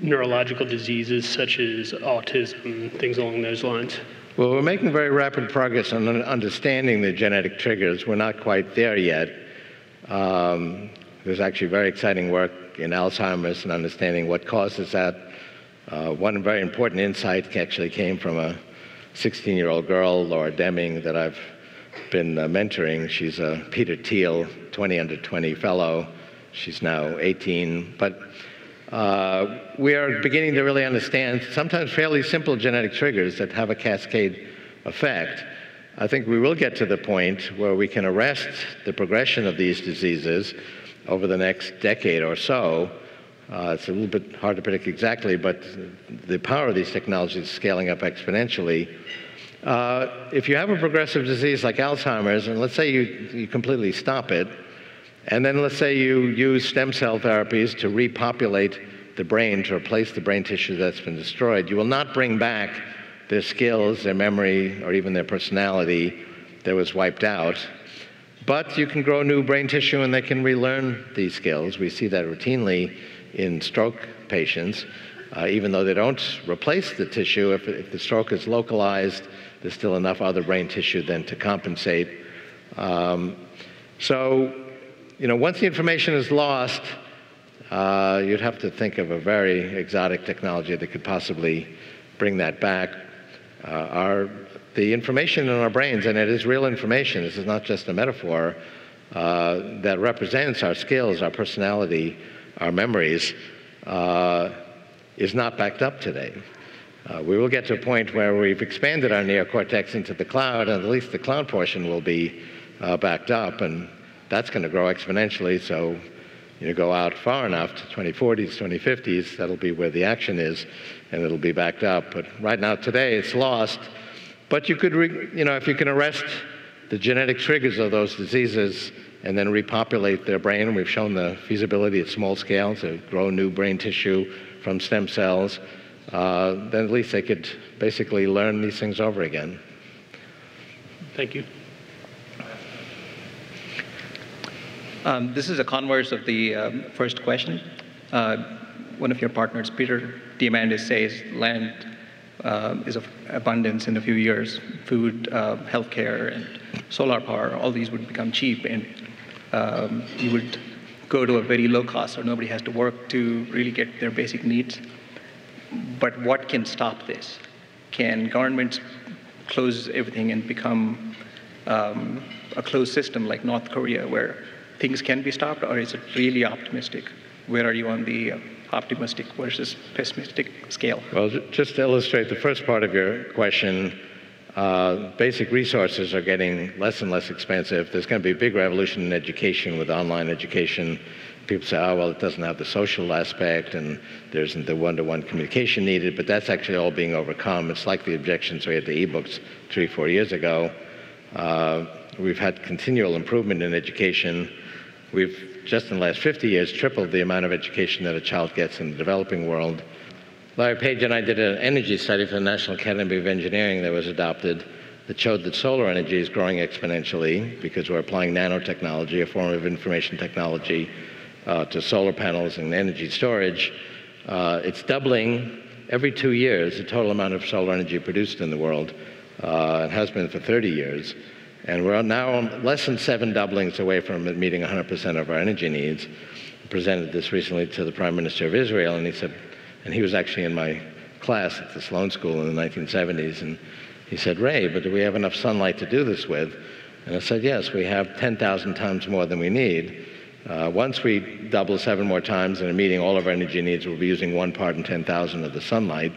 neurological diseases such as autism, things along those lines. Well, we're making very rapid progress on understanding the genetic triggers. We're not quite there yet. There's actually very exciting work in Alzheimer's and understanding what causes that. One very important insight actually came from a 16-year-old girl, Laura Deming, that I've been mentoring. She's a Peter Thiel 20 under 20 fellow. She's now 18. But we are beginning to really understand sometimes fairly simple genetic triggers that have a cascade effect. I think we will get to the point where we can arrest the progression of these diseases over the next decade or so. It's a little bit hard to predict exactly, but the power of these technologies is scaling up exponentially. If you have a progressive disease like Alzheimer's, and let's say you completely stop it, and then let's say you use stem cell therapies to repopulate the brain, to replace the brain tissue that's been destroyed, you will not bring back their skills, their memory, or even their personality that was wiped out. But you can grow new brain tissue and they can relearn these skills. We see that routinely in stroke patients. Even though they don't replace the tissue, if the stroke is localized, there's still enough other brain tissue then to compensate. So, once the information is lost, you'd have to think of a very exotic technology that could possibly bring that back. The information in our brains, and it is real information, this is not just a metaphor, that represents our skills, our personality, our memories, is not backed up today. We will get to a point where we've expanded our neocortex into the cloud, and at least the cloud portion will be backed up, and that's going to grow exponentially. So you go out far enough to 2040s, 2050s, that'll be where the action is, and it'll be backed up. But right now, today, it's lost. But you could, if you can arrest the genetic triggers of those diseases and then repopulate their brain, and we've shown the feasibility at small scale to grow new brain tissue from stem cells, then at least they could basically learn these things over again. Thank you. This is a converse of the first question. One of your partners, Peter Diamandis, says land is of abundance in a few years. Food, healthcare, and solar power, all these would become cheap, and you would go to a very low cost, so nobody has to work to really get their basic needs. But what can stop this? Can governments close everything and become a closed system like North Korea, where things can be stopped, or is it really optimistic? Where are you on the optimistic versus pessimistic scale? Well, just to illustrate the first part of your question, basic resources are getting less and less expensive. There's going to be a big revolution in education with online education. People say, oh, well, it doesn't have the social aspect, and there isn't the one-to-one communication needed, but that's actually all being overcome. It's like the objections we had to e-books 3-4 years ago. We've had continual improvement in education. We've, just in the last 50 years, tripled the amount of education that a child gets in the developing world. Larry Page and I did an energy study for the National Academy of Engineering that was adopted that showed that solar energy is growing exponentially because we're applying nanotechnology, a form of information technology, to solar panels and energy storage. It's doubling every 2 years the total amount of solar energy produced in the world. It has been for 30 years. And we're now less than 7 doublings away from meeting 100% of our energy needs. I presented this recently to the Prime Minister of Israel, and he said, and he was actually in my class at the Sloan School in the 1970s, and he said, Ray, but do we have enough sunlight to do this with? And I said, yes, we have 10,000 times more than we need. Once we double 7 more times and are meeting all of our energy needs, we'll be using 1 part in 10,000 of the sunlight.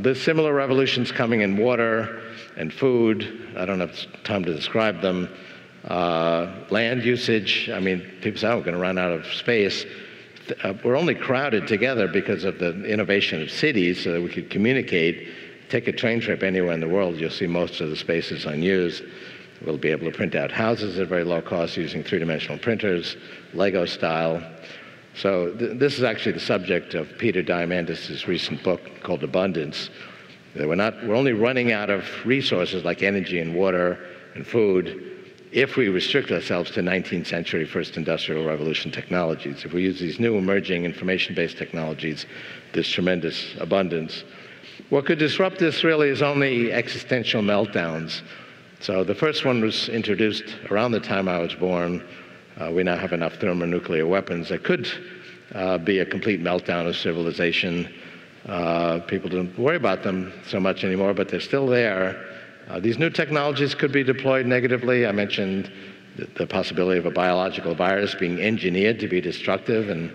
There's similar revolutions coming in water and food. I don't have time to describe them. Land usage, I mean, people say, oh, we're going to run out of space. We're only crowded together because of the innovation of cities so that we could communicate. Take a train trip anywhere in the world, you'll see most of the space is unused. We'll be able to print out houses at very low cost using 3-dimensional printers, Lego style. So this is actually the subject of Peter Diamandis' recent book called Abundance. We're only running out of resources like energy and water and food if we restrict ourselves to 19th century first industrial revolution technologies. If we use these new emerging information-based technologies, there's tremendous abundance. What could disrupt this really is only existential meltdowns. So the first one was introduced around the time I was born. We now have enough thermonuclear weapons that could be a complete meltdown of civilization. People don't worry about them so much anymore, but they're still there. These new technologies could be deployed negatively. I mentioned the possibility of a biological virus being engineered to be destructive, and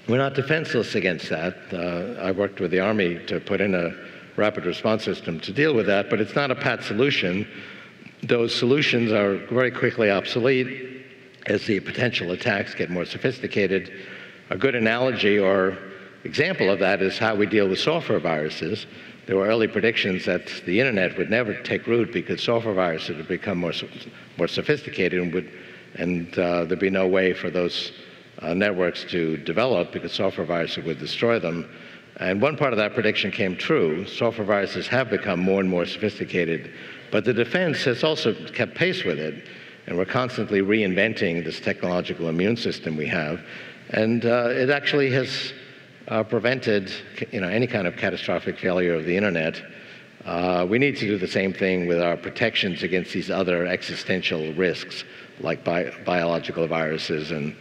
we're not defenseless against that. I worked with the Army to put in a rapid response system to deal with that, but it's not a pat solution. Those solutions are very quickly obsolete as the potential attacks get more sophisticated. A good analogy or example of that is how we deal with software viruses. There were early predictions that the internet would never take root because software viruses would become more sophisticated and there'd be no way for those networks to develop because software viruses would destroy them. And one part of that prediction came true. Software viruses have become more and more sophisticated, but the defense has also kept pace with it. And we're constantly reinventing this technological immune system we have. And it actually has prevented any kind of catastrophic failure of the internet. We need to do the same thing with our protections against these other existential risks like biological viruses and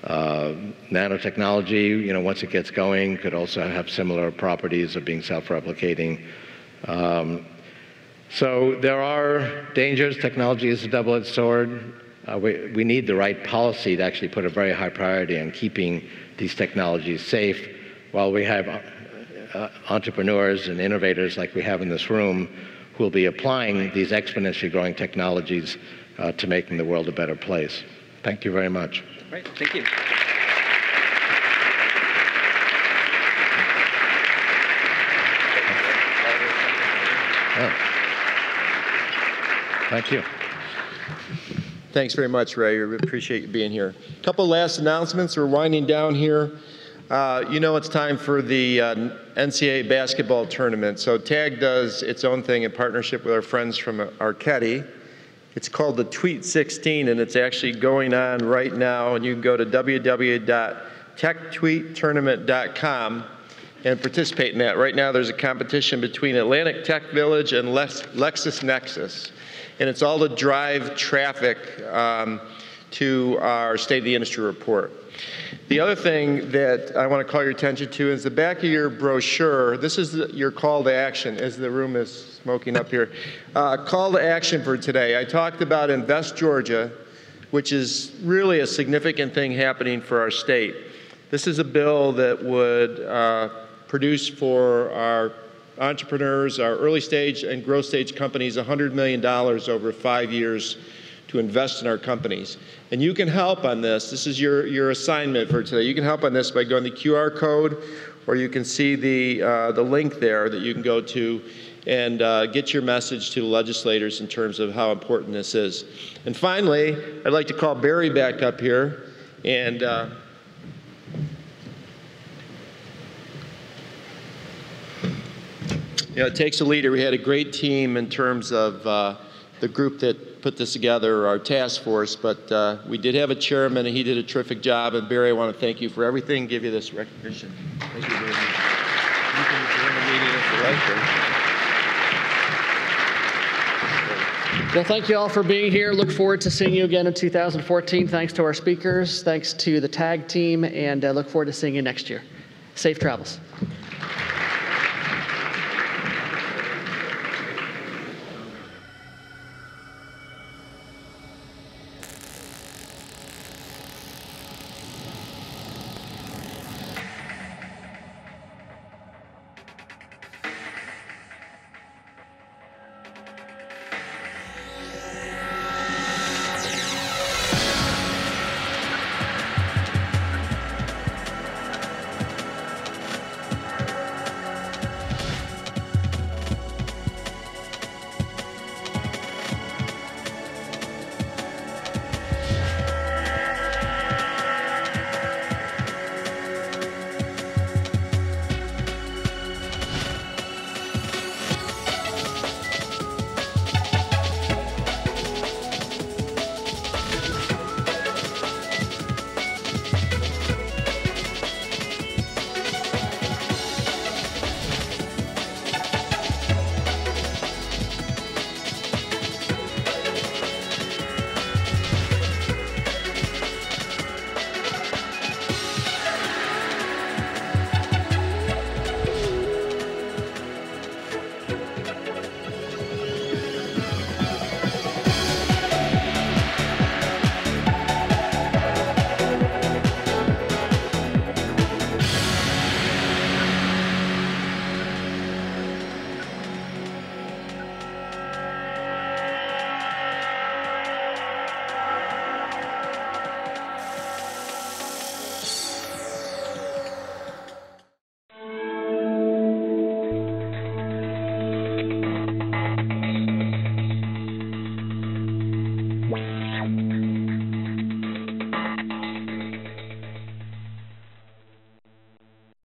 nanotechnology, once it gets going, could also have similar properties of being self-replicating. So there are dangers. Technology is a double-edged sword. We need the right policy to actually put a very high priority on keeping these technologies safe while we have entrepreneurs and innovators like we have in this room who will be applying these exponentially growing technologies to making the world a better place. Thank you very much. Right, thank you. Oh. Thank you. Thanks very much, Ray. We appreciate you being here. A couple last announcements. We're winding down here. You know it's time for the NCAA basketball tournament. So TAG does its own thing in partnership with our friends from Arquette. It's called the Tweet 16, and it's actually going on right now. And you can go to www.techtweettournament.com and participate in that. Right now there's a competition between Atlantic Tech Village and LexisNexis. And it's all to drive traffic to our State of the Industry report. The other thing that I want to call your attention to is the back of your brochure. This is your call to action as the room is smoking up here. Call to action for today. I talked about Invest Georgia, which is really a significant thing happening for our state. This is a bill that would produce for our entrepreneurs, our early stage and growth stage companies, $100 million over 5 years to invest in our companies. And you can help on this. This is your assignment for today. You can help on this by going to the QR code, or you can see the link there that you can go to and get your message to the legislators in terms of how important this is. And finally, I'd like to call Barry back up here. And you know, it takes a leader. We had a great team in terms of the group that put this together, our task force, but we did have a chairman, and he did a terrific job. And Barry, I want to thank you for everything, give you this recognition. Thank you very much. You can join the meeting if you like. Well, thank you all for being here. Look forward to seeing you again in 2014. Thanks to our speakers, thanks to the TAG team, and look forward to seeing you next year. Safe travels.